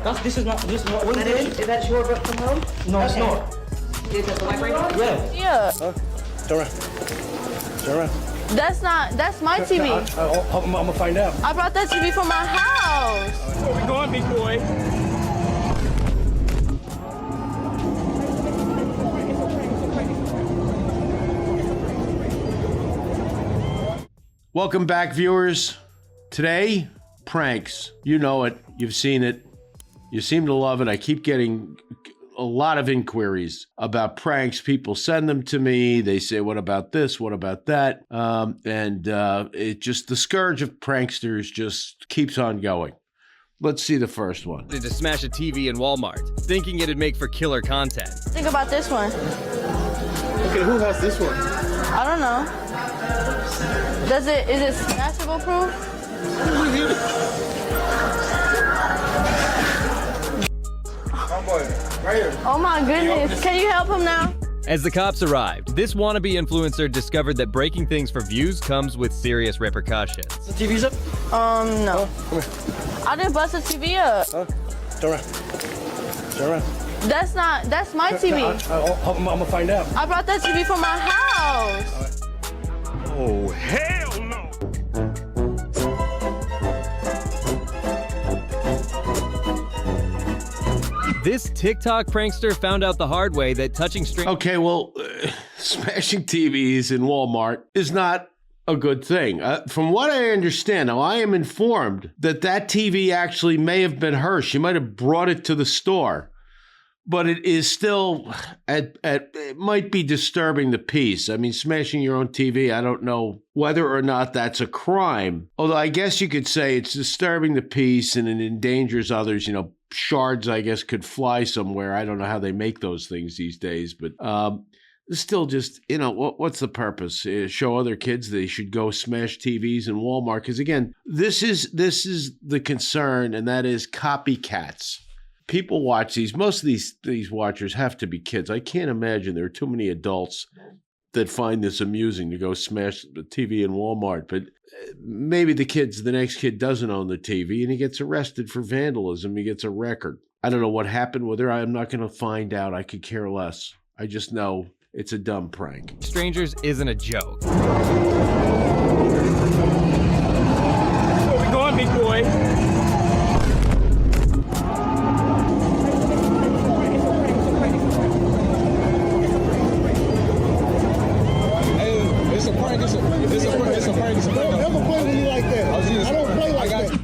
This is not. What Is that your book from home? No, it's not. Is it the library? Yeah. Yeah. Turn around. That's my TV. I'm gonna find out. I brought that TV from my house. Where we going, big boy? Welcome back, viewers. Today, pranks. You know it. You've seen it. You seem to love it. I keep getting a lot of inquiries about pranks. People send them to me. They say, what about this? What about that? It just, the scourge of pranksters just keeps on going. Let's see the first one. To smash a TV in Walmart, thinking it'd make for killer content. Think about this one. Okay, who has this one? I don't know. Is it smashable proof? Oh my goodness. Can you help him now? As the cops arrived, this wannabe influencer discovered that breaking things for views comes with serious repercussions. The TV's up? No. I didn't bust the TV up. Turn around. That's my TV. I'm gonna find out. I brought that TV from my house. Oh, hell no! This TikTok prankster found out the hard way that touching strangers. Okay, well, smashing TVs in Walmart is not a good thing. From what I understand, now I am informed that TV actually may have been hers. She might have brought it to the store. But it is still, it might be disturbing the peace. I mean, smashing your own TV, I don't know whether or not that's a crime. Although I guess you could say it's disturbing the peace and it endangers others. You know, shards, I guess, could fly somewhere. I don't know how they make those things these days. But it's still just, you know, what's the purpose? Show other kids they should go smash TVs in Walmart. Because, again, this is the concern, and that is copycats. People watch these. Most of these watchers have to be kids. I can't imagine there are too many adults that find this amusing to go smash the TV in Walmart. But maybe the next kid doesn't own the TV and he gets arrested for vandalism. He gets a record. I don't know what happened with her. I'm not going to find out. I could care less. I just know it's a dumb prank. Strangers isn't a joke. Where we going, big boy?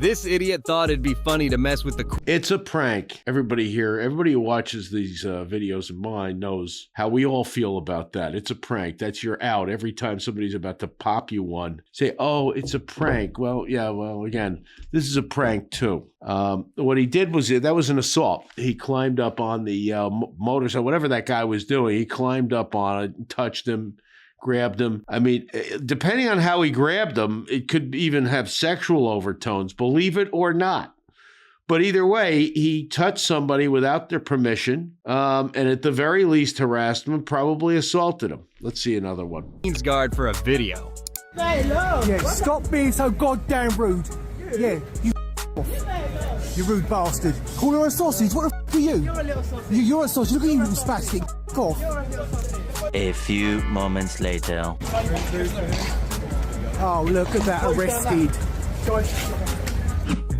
This idiot thought it'd be funny to mess with the... It's a prank. Everybody who watches these videos of mine knows how we all feel about that. It's a prank. That's your out. Every time somebody's about to pop you one, say, oh, it's a prank. Well, yeah, well, again, this is a prank too. What he did was, that was an assault. He climbed up on the motorcycle, whatever that guy was doing. He climbed up on it, touched him, grabbed him. I mean, depending on how he grabbed him, it could even have sexual overtones, believe it or not. But either way, he touched somebody without their permission, and at the very least harassed him and probably assaulted him. Let's see another one. Guard for a video. Yeah, stop being so goddamn rude. Yeah, you rude bastard. Call her a sausage. What the f are you? You're a little sausage. You're a sausage. Look at you, little spastic. Off. A few moments later. Oh, look at that, arrested.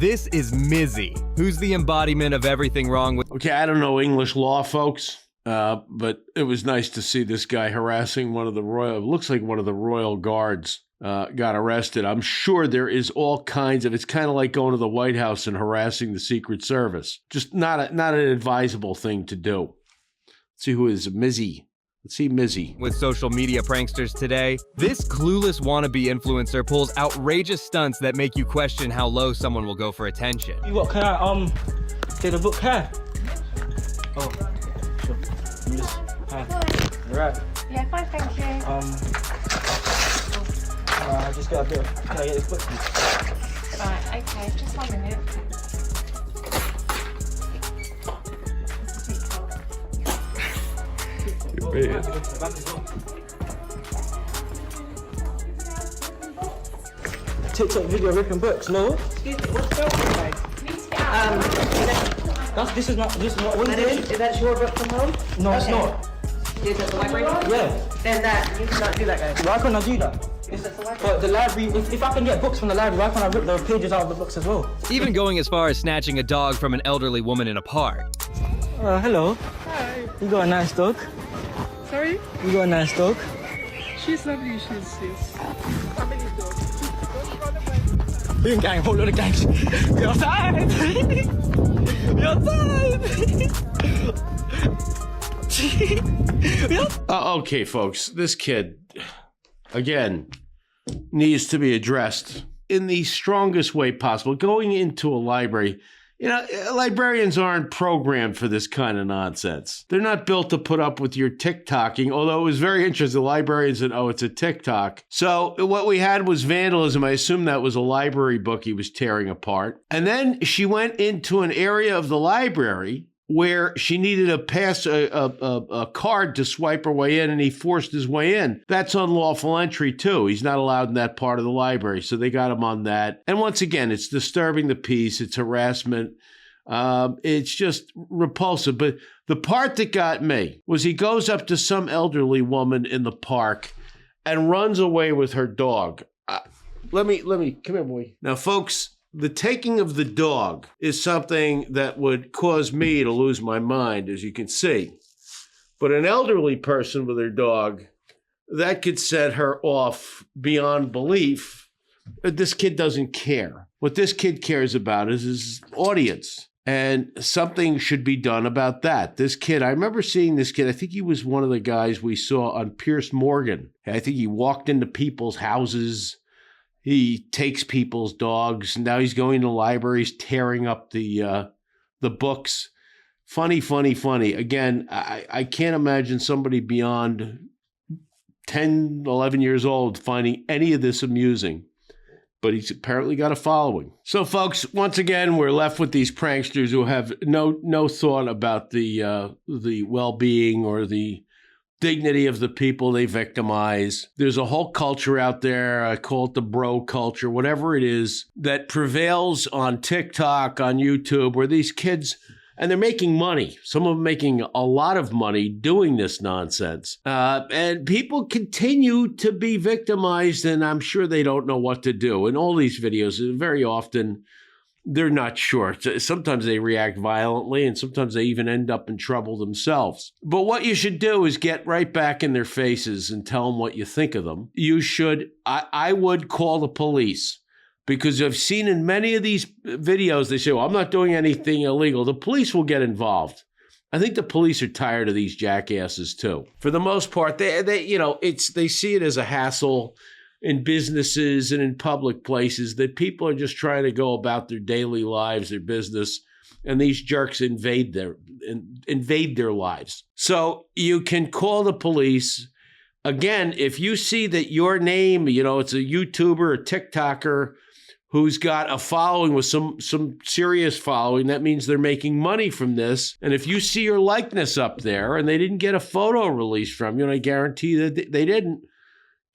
This is Mizzy, who's the embodiment of everything wrong with... Okay, I don't know English law, folks, but it was nice to see this guy harassing one of the looks like one of the royal guards got arrested. I'm sure there is all kinds of, it's kind of like going to the White House and harassing the Secret Service. Just not an advisable thing to do. Let's see who is Mizzy. Let's see Mizzy. With social media pranksters today, this clueless wannabe influencer pulls outrageous stunts that make you question how low someone will go for attention. What, can I, take the book? Can? Oh, sure. Right. Yeah, fine, thank you. I just got a bit of, can I get this book, please? Right, okay, just 1 minute. TikTok video ripping books, no? Excuse me, what's the This is not. What is this? Is that your book from home? No, it's Okay. not. Is it the library? Yeah. Then that, you cannot do that, guys. Why can't I do that? But the library, if I can get books from the library, why can't I rip the pages out of the books as well? Even going as far as snatching a dog from an elderly woman in a park. Hello. Hi. You got a nice dog. Sorry? You got a nice dog. She's lovely, she's family dog. You're gang, whole lot of gangs. You're outside. You're outside. Okay, folks, this kid, again, needs to be addressed in the strongest way possible. Going into a library, you know, librarians aren't programmed for this kind of nonsense. They're not built to put up with your TikToking, although it was very interesting. The librarian said, oh, it's a TikTok. So what we had was vandalism. I assume that was a library book he was tearing apart. And then she went into an area of the library where she needed a card to swipe her way in, and he forced his way in. That's unlawful entry, too. He's not allowed in that part of the library, so they got him on that. And once again, it's disturbing the peace. It's harassment. It's just repulsive. But the part that got me was he goes up to some elderly woman in the park and runs away with her dog. Let me, come here, boy. Now, folks, the taking of the dog is something that would cause me to lose my mind, as you can see. But an elderly person with her dog, that could set her off beyond belief. This kid doesn't care. What this kid cares about is his audience. And something should be done about that. This kid, I remember seeing this kid. I think he was one of the guys we saw on Pierce Morgan. I think he walked into people's houses. He takes people's dogs. Now he's going to libraries, tearing up the books. Funny. Again, I can't imagine somebody beyond 10, 11 years old finding any of this amusing. But he's apparently got a following. So, folks, once again, we're left with these pranksters who have no thought about the well-being or the dignity of the people they victimize. There's a whole culture out there, I call it the bro culture, whatever it is, that prevails on TikTok, on YouTube, where these kids, and they're making money. Some of them making a lot of money doing this nonsense. And people continue to be victimized, and I'm sure they don't know what to do. In all these videos, very often, they're not sure. Sometimes they react violently, and sometimes they even end up in trouble themselves. But what you should do is get right back in their faces and tell them what you think of them. You should, I would call the police, because I've seen in many of these videos, they say, well, I'm not doing anything illegal. The police will get involved. I think the police are tired of these jackasses too. For the most part, they see it as a hassle in businesses and in public places, that people are just trying to go about their daily lives, their business, and these jerks invade their lives. So you can call the police. Again, if you see that your name, it's a YouTuber, a TikToker who's got a following with some serious following, that means they're making money from this. And if you see your likeness up there and they didn't get a photo released from you, and I guarantee that they didn't,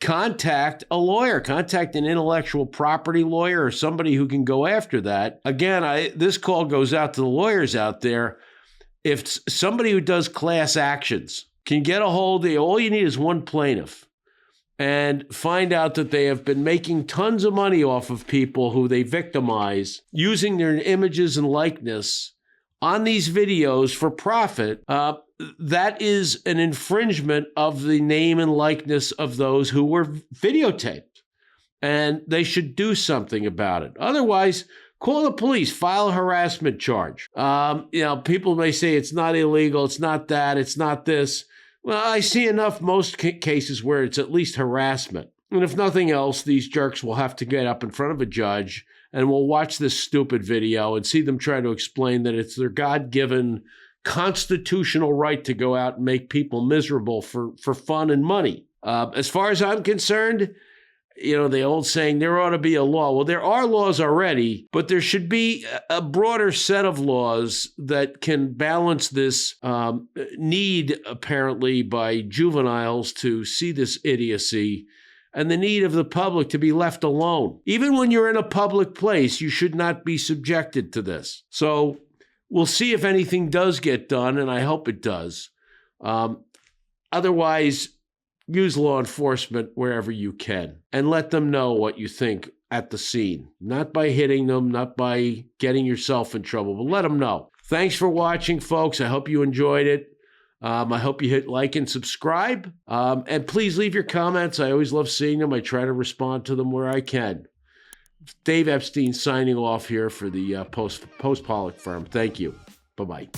contact a lawyer, contact an intellectual property lawyer or somebody who can go after that. Again, this call goes out to the lawyers out there. If somebody who does class actions can get a hold of you, all you need is one plaintiff, and find out that they have been making tons of money off of people who they victimize, using their images and likeness on these videos for profit, that is an infringement of the name and likeness of those who were videotaped. And they should do something about it. Otherwise, call the police, file a harassment charge. People may say it's not illegal, it's not that, it's not this. Well, I see enough most cases where it's at least harassment. And if nothing else, these jerks will have to get up in front of a judge and we'll watch this stupid video and see them try to explain that it's their God-given constitutional right to go out and make people miserable for fun and money. As far as I'm concerned, the old saying, there ought to be a law. Well, there are laws already, but there should be a broader set of laws that can balance this need, apparently, by juveniles to see this idiocy and the need of the public to be left alone. Even when you're in a public place, you should not be subjected to this. So we'll see if anything does get done, and I hope it does. Otherwise, use law enforcement wherever you can and let them know what you think at the scene. Not by hitting them, not by getting yourself in trouble, but let them know. Thanks for watching, folks. I hope you enjoyed it. I hope you hit like and subscribe. And please leave your comments. I always love seeing them. I try to respond to them where I can. Dave Epstein signing off here for the Post Pollock firm. Thank you. Bye-bye.